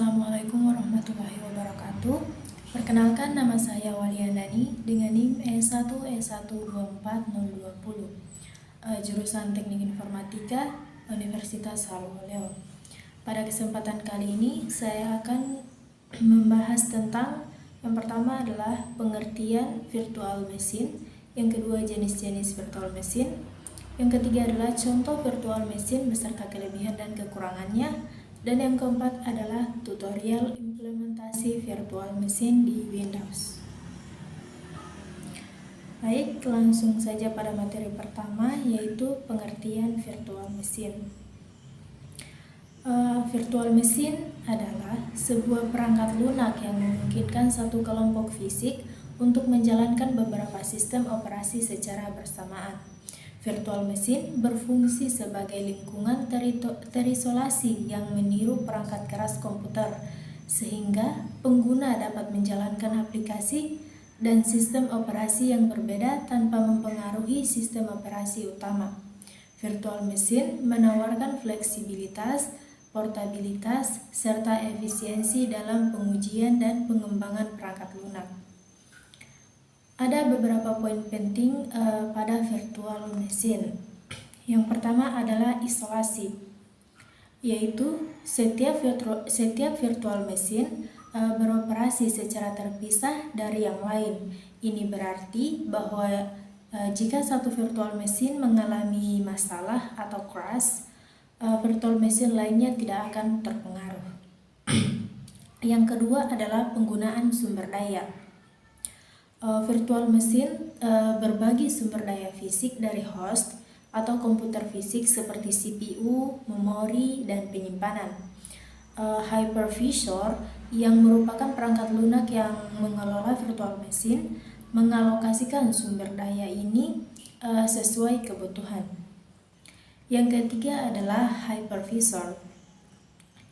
Assalamualaikum warahmatullahi wabarakatuh. Perkenalkan, nama saya Waliandani dengan NIM E1E124020, jurusan Teknik Informatika Universitas Halmahera. Pada kesempatan kali ini saya akan membahas tentang yang pertama adalah pengertian virtual machine, yang kedua jenis-jenis virtual machine, yang ketiga adalah contoh virtual machine beserta kelebihan dan kekurangannya, dan yang keempat adalah tutorial implementasi virtual machine di Windows. Baik, langsung saja pada materi pertama, yaitu pengertian virtual machine. Virtual machine adalah sebuah perangkat lunak yang memungkinkan satu kelompok fisik untuk menjalankan beberapa sistem operasi secara bersamaan. Virtual machine berfungsi sebagai lingkungan terisolasi yang meniru perangkat keras komputer, sehingga pengguna dapat menjalankan aplikasi dan sistem operasi yang berbeda tanpa mempengaruhi sistem operasi utama. Virtual machine menawarkan fleksibilitas, portabilitas, serta efisiensi dalam pengujian dan pengembangan perangkat lunak. Ada beberapa poin penting pada virtual machine. Yang pertama adalah isolasi, yaitu setiap virtual machine beroperasi secara terpisah dari yang lain. Ini berarti bahwa jika satu virtual machine mengalami masalah atau crash, virtual machine lainnya tidak akan terpengaruh. Yang kedua adalah penggunaan sumber daya. Virtual machine berbagi sumber daya fisik dari host atau komputer fisik seperti CPU, memori, dan penyimpanan. Hypervisor yang merupakan perangkat lunak yang mengelola virtual machine mengalokasikan sumber daya ini sesuai kebutuhan. Yang ketiga adalah hypervisor.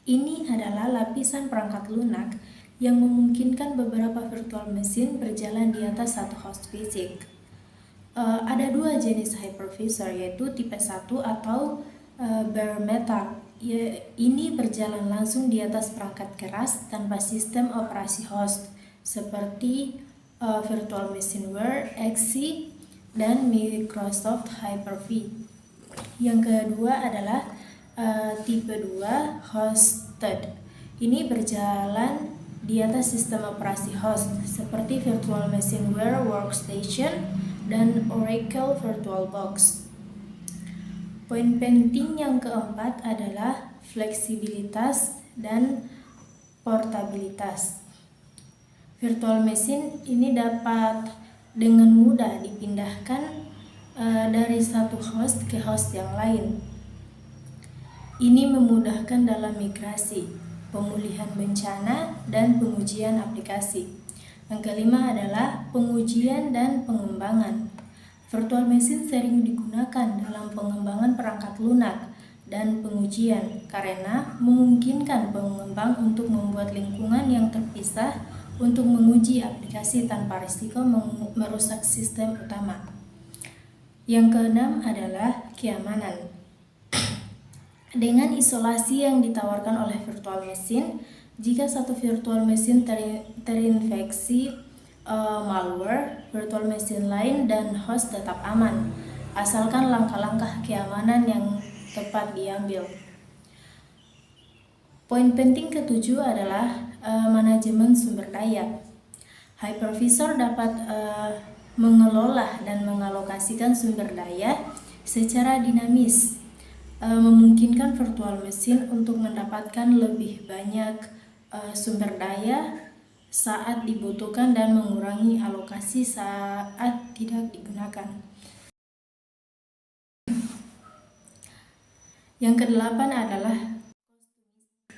Ini adalah lapisan perangkat lunak yang memungkinkan beberapa virtual machine berjalan di atas satu host fisik. Ada dua jenis hypervisor, yaitu tipe 1 atau bare metal. Ini berjalan langsung di atas perangkat keras tanpa sistem operasi host, seperti Virtual Machineware, XC, dan Microsoft Hyper-V. Yang kedua adalah tipe 2 hosted. Ini berjalan di atas sistem operasi host seperti Virtual Machineware Workstation dan Oracle VirtualBox. Poin penting yang keempat adalah fleksibilitas dan portabilitas. Virtual machine ini dapat dengan mudah dipindahkan dari satu host ke host yang lain. Ini memudahkan dalam migrasi, pemulihan bencana, dan pengujian aplikasi. Yang kelima adalah pengujian dan pengembangan. Virtual machine sering digunakan dalam pengembangan perangkat lunak dan pengujian karena memungkinkan pengembang untuk membuat lingkungan yang terpisah untuk menguji aplikasi tanpa risiko merusak sistem utama. Yang keenam adalah keamanan. Dengan isolasi yang ditawarkan oleh virtual machine, jika satu virtual machine terinfeksi malware, virtual machine lain dan host tetap aman, asalkan langkah-langkah keamanan yang tepat diambil. Poin penting ketujuh adalah manajemen sumber daya. Hypervisor dapat mengelola dan mengalokasikan sumber daya secara dinamis, memungkinkan virtual machine untuk mendapatkan lebih banyak sumber daya saat dibutuhkan dan mengurangi alokasi saat tidak digunakan. Yang kedelapan adalah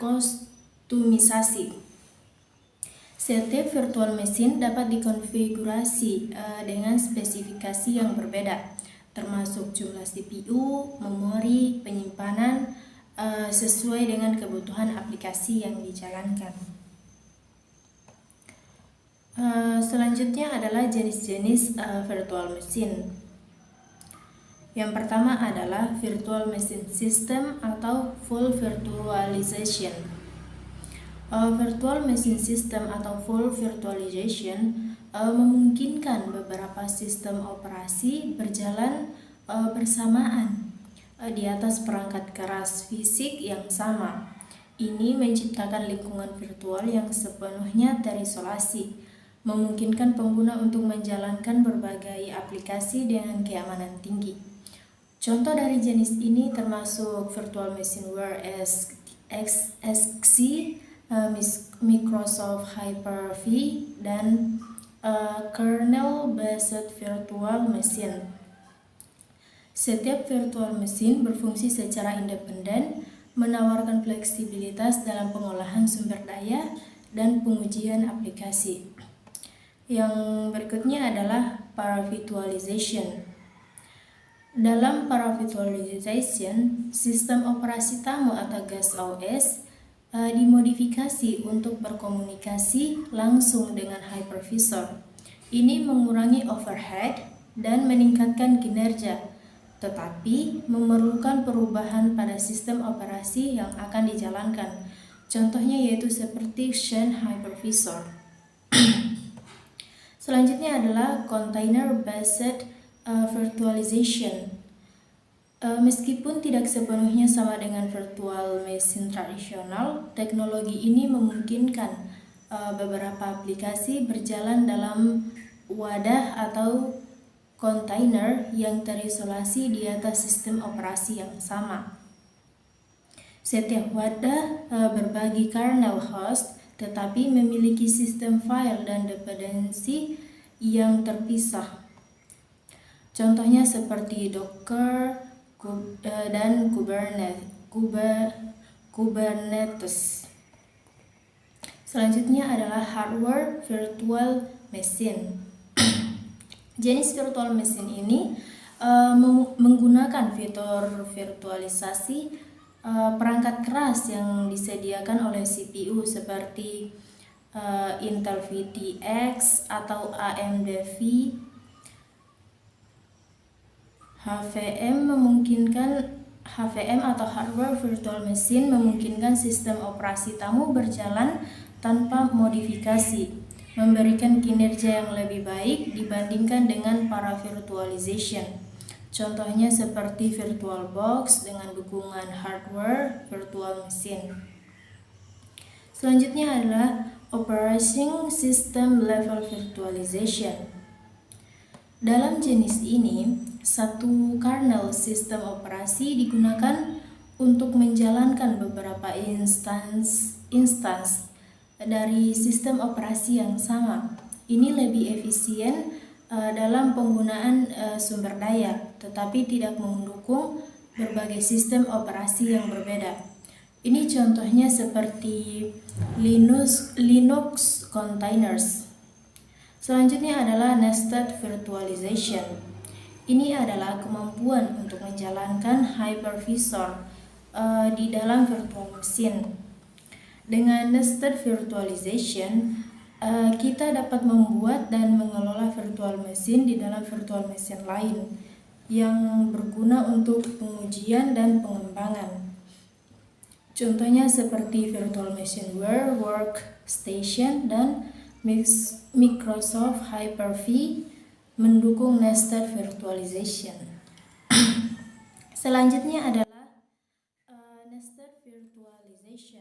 kostumisasi. Setiap virtual machine dapat dikonfigurasi dengan spesifikasi yang berbeda, termasuk jumlah CPU, memori, penyimpanan, sesuai dengan kebutuhan aplikasi yang dijalankan. Selanjutnya adalah jenis-jenis virtual machine. Yang pertama adalah virtual machine system atau full virtualization. Virtual Machine System atau full virtualization memungkinkan beberapa sistem operasi berjalan bersamaan di atas perangkat keras fisik yang sama. Ini menciptakan lingkungan virtual yang sepenuhnya terisolasi, memungkinkan pengguna untuk menjalankan berbagai aplikasi dengan keamanan tinggi. Contoh dari jenis ini termasuk Virtual Machineware XC, Microsoft Hyper-V, dan kernel-based virtual machine. Setiap virtual machine berfungsi secara independen, menawarkan fleksibilitas dalam pengolahan sumber daya dan pengujian aplikasi. Yang berikutnya adalah paravirtualization. Dalam paravirtualization, sistem operasi tamu atau GAS OS dimodifikasi untuk berkomunikasi langsung dengan hypervisor. Ini mengurangi overhead dan meningkatkan kinerja, tetapi memerlukan perubahan pada sistem operasi yang akan dijalankan. Contohnya yaitu seperti Xen Hypervisor. Selanjutnya adalah container-based virtualization. Meskipun tidak sepenuhnya sama dengan virtual machine tradisional, teknologi ini memungkinkan beberapa aplikasi berjalan dalam wadah atau kontainer yang terisolasi di atas sistem operasi yang sama. Setiap wadah berbagi kernel host, tetapi memiliki sistem file dan dependensi yang terpisah. Contohnya seperti Docker dan Kubernetes. Selanjutnya adalah hardware virtual machine. Jenis virtual machine ini menggunakan fitur virtualisasi perangkat keras yang disediakan oleh CPU seperti Intel VTX atau AMD HVM atau hardware virtual machine memungkinkan sistem operasi tamu berjalan tanpa modifikasi, memberikan kinerja yang lebih baik dibandingkan dengan paravirtualization. Contohnya seperti VirtualBox dengan dukungan hardware virtual machine. Selanjutnya adalah operating system level virtualization. Dalam jenis ini, satu kernel sistem operasi digunakan untuk menjalankan beberapa instans dari sistem operasi yang sama. Ini lebih efisien dalam penggunaan sumber daya, tetapi tidak mendukung berbagai sistem operasi yang berbeda. Ini contohnya seperti Linux containers. Selanjutnya adalah nested virtualization. Ini adalah kemampuan untuk menjalankan hypervisor di dalam virtual machine. Dengan nested virtualization, kita dapat membuat dan mengelola virtual machine di dalam virtual machine lain yang berguna untuk pengujian dan pengembangan. Contohnya seperti Virtual Machineware Workstation dan Microsoft Hyper-V mendukung nested virtualization. Selanjutnya adalah nested virtualization.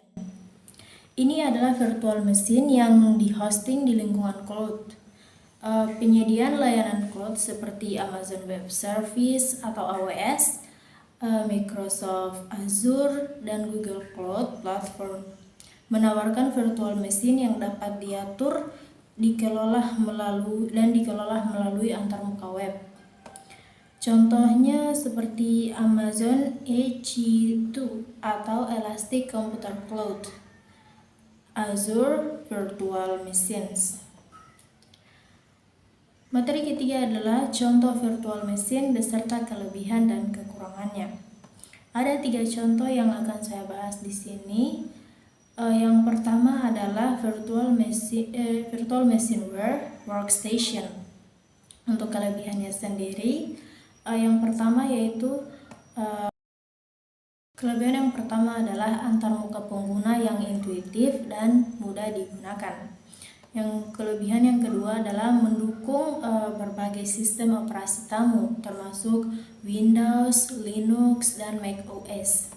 Ini adalah virtual machine yang dihosting di lingkungan cloud. Penyediaan layanan cloud seperti Amazon Web Service atau AWS, Microsoft Azure, dan Google Cloud Platform menawarkan virtual machine yang dapat diatur, dikelola melalui antarmuka web. Contohnya seperti Amazon EC2 atau Elastic Computer Cloud, Azure Virtual Machines. Materi ketiga adalah contoh virtual machine beserta kelebihan dan kekurangannya. Ada 3 contoh yang akan saya bahas di sini. Yang pertama adalah Virtual Machineware Workstation. Untuk kelebihannya sendiri, yang pertama yaitu Kelebihan yang pertama adalah antarmuka pengguna yang intuitif dan mudah digunakan. Yang kelebihan yang kedua adalah mendukung berbagai sistem operasi tamu, termasuk Windows, Linux, dan macOS.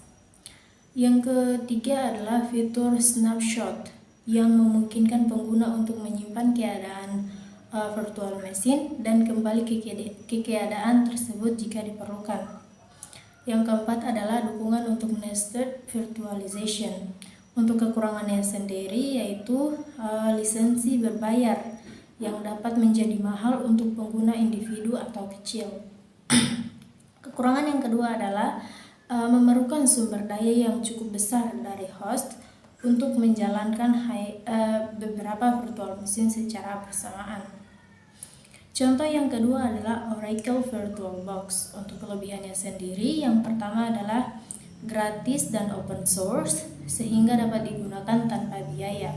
Yang ketiga adalah fitur snapshot yang memungkinkan pengguna untuk menyimpan keadaan virtual machine dan kembali ke keadaan tersebut jika diperlukan. Yang keempat adalah dukungan untuk nested virtualization. Untuk kekurangannya sendiri yaitu lisensi berbayar yang dapat menjadi mahal untuk pengguna individu atau kecil. Kekurangan yang kedua adalah memerlukan sumber daya yang cukup besar dari host untuk menjalankan beberapa virtual machine secara bersamaan. Contoh yang kedua adalah Oracle VirtualBox. Untuk kelebihannya sendiri, yang pertama adalah gratis dan open source sehingga dapat digunakan tanpa biaya.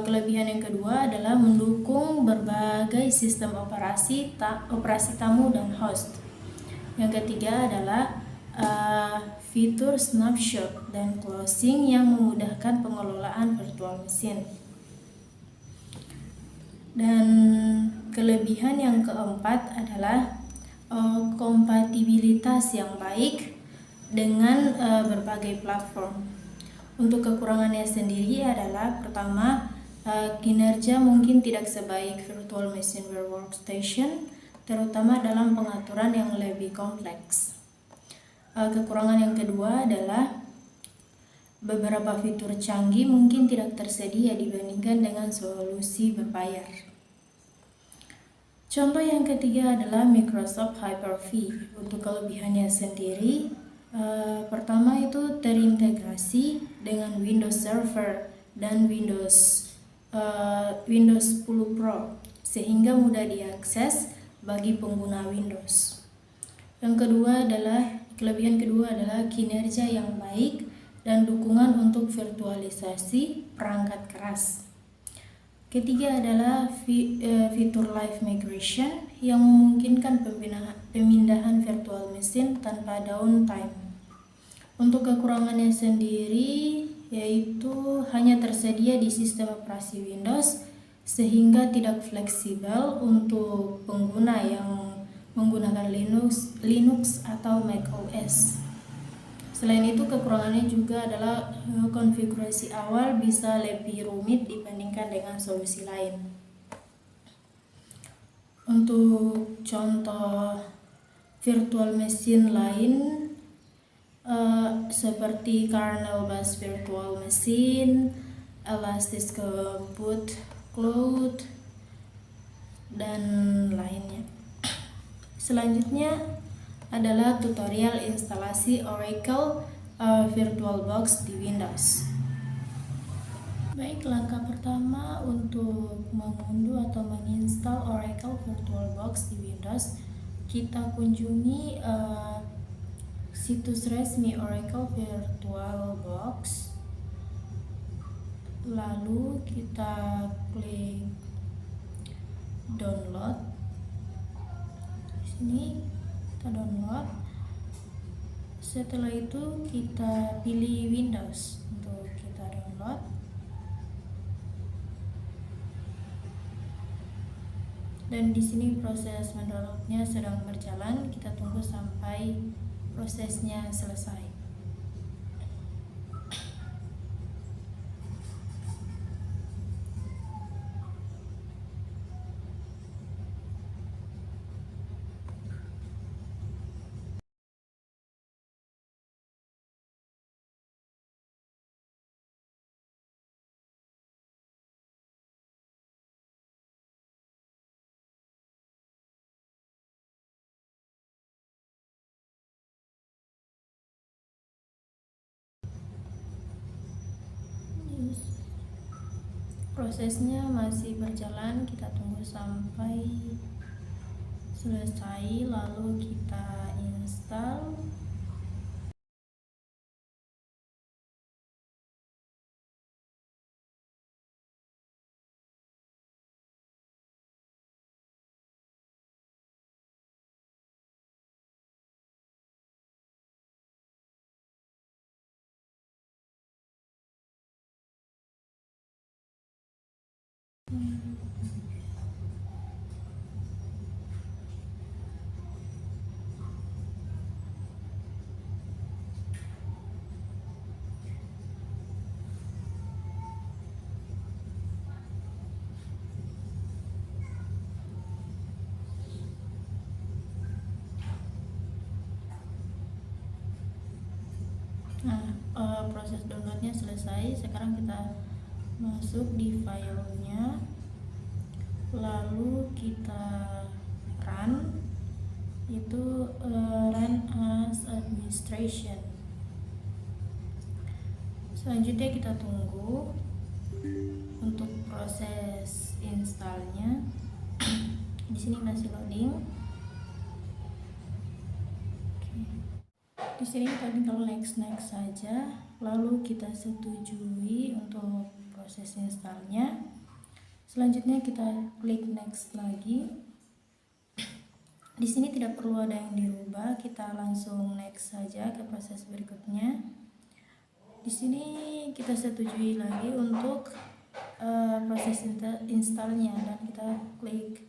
Kelebihan yang kedua adalah mendukung berbagai sistem operasi tamu dan host. Yang ketiga adalah fitur snapshot dan closing yang memudahkan pengelolaan virtual machine. Dan kelebihan yang keempat adalah kompatibilitas yang baik dengan berbagai platform. Untuk kekurangannya sendiri adalah pertama, kinerja mungkin tidak sebaik virtual machine workstation, terutama dalam pengaturan yang lebih kompleks. Kekurangan yang kedua adalah beberapa fitur canggih mungkin tidak tersedia dibandingkan dengan solusi berbayar. Contoh yang ketiga adalah Microsoft Hyper-V. Untuk kelebihannya sendiri, pertama itu terintegrasi dengan Windows Server dan Windows 10 Pro sehingga mudah diakses bagi pengguna Windows. Kelebihan kedua adalah kinerja yang baik dan dukungan untuk virtualisasi perangkat keras. Ketiga adalah fitur live migration yang memungkinkan pemindahan virtual machine tanpa downtime. Untuk kekurangannya sendiri yaitu hanya tersedia di sistem operasi Windows sehingga tidak fleksibel untuk pengguna yang menggunakan Linux atau macOS. Selain itu, kekurangannya juga adalah konfigurasi awal bisa lebih rumit dibandingkan dengan solusi lain. Untuk contoh virtual machine lain seperti kernel based virtual machine, Elastic Compute Cloud, dan lainnya. Selanjutnya adalah tutorial instalasi Oracle VirtualBox di Windows. Baik, langkah pertama untuk mengunduh atau menginstal Oracle VirtualBox di Windows, kita kunjungi situs resmi Oracle VirtualBox. Lalu kita klik download. Di sini kita download. Setelah itu kita pilih Windows untuk kita download. Dan di sini proses mendownloadnya sedang berjalan. Kita tunggu sampai prosesnya selesai. Prosesnya masih berjalan, kita tunggu sampai selesai lalu kita install. Nah, proses downloadnya selesai. Sekarang kita masuk di filenya, lalu kita run, itu run as administration. Selanjutnya kita tunggu untuk proses installnya. Di sini masih loading. Di sini kita tinggal next saja, lalu kita setujui untuk proses installnya. Selanjutnya kita klik next lagi. Di sini tidak perlu ada yang dirubah, kita langsung next saja ke proses berikutnya. Di sini kita setujui lagi untuk proses installnya dan kita klik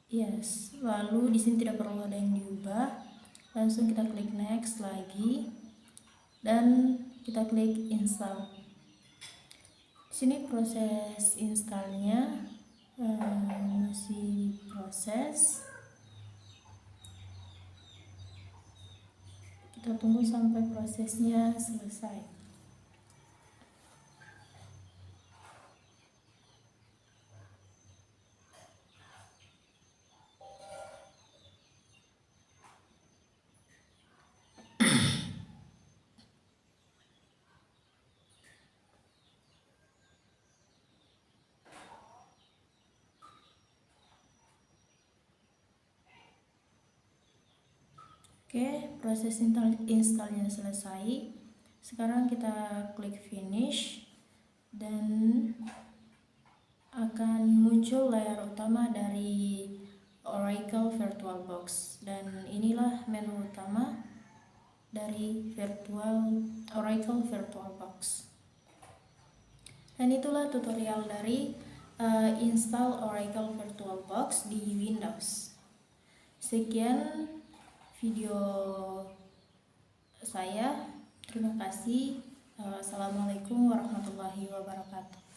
yes. Lalu di sini tidak perlu ada yang diubah, langsung kita klik next lagi dan kita klik install. Di sini proses installnya masih proses. Kita tunggu sampai prosesnya selesai. Oke, proses installnya selesai. Sekarang kita klik finish dan akan muncul layar utama dari Oracle VirtualBox, dan inilah menu utama dari Oracle VirtualBox. Dan itulah tutorial dari install Oracle VirtualBox di Windows. Sekian video saya. Terima kasih. Assalamualaikum warahmatullahi wabarakatuh.